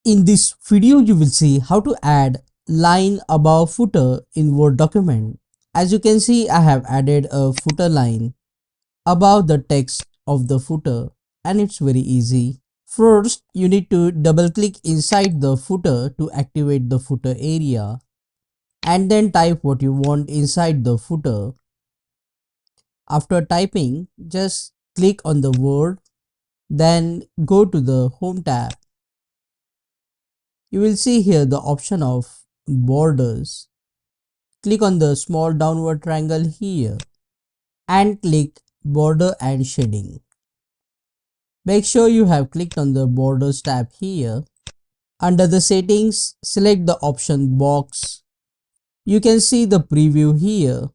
In this video, you will see how to add line above footer in Word document. As you can see, I have added a footer line above the text of the footer, and it's very easy. First, you need to double click inside the footer to activate the footer area, and then type what you want inside the footer. After typing, just click on the word, then go to the Home tab. You will see here the option of borders. Click on the small downward triangle here and click border and shading. Make sure you have clicked on the borders tab here. Under the settings, select the option box. You can see the preview here.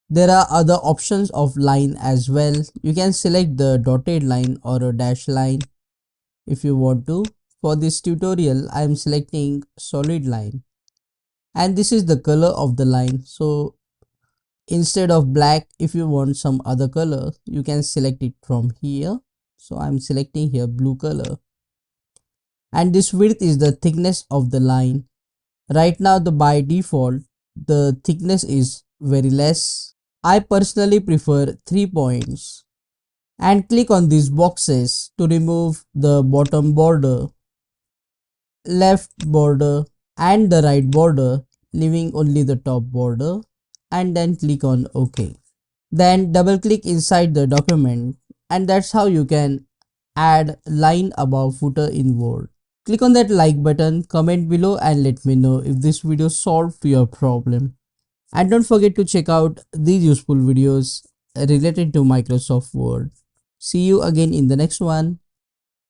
There are other options of line as well. You can select the dotted line or a dash line if you want to. For this tutorial, I am selecting solid line, and this is the color of the line. So instead of black, if you want some other color, you can select it from here. So I'm selecting here blue color, and this width is the thickness of the line. Right now, the by default the thickness is very less. I personally prefer 3 points, and click on these boxes to remove the bottom border, left border and the right border, leaving only the top border, and then click on OK. Then double click inside the document, and that's how you can add line above footer in Word. Click on that like button, comment below and let me know if this video solved your problem. And don't forget to check out these useful videos related to Microsoft Word. See you again in the next one.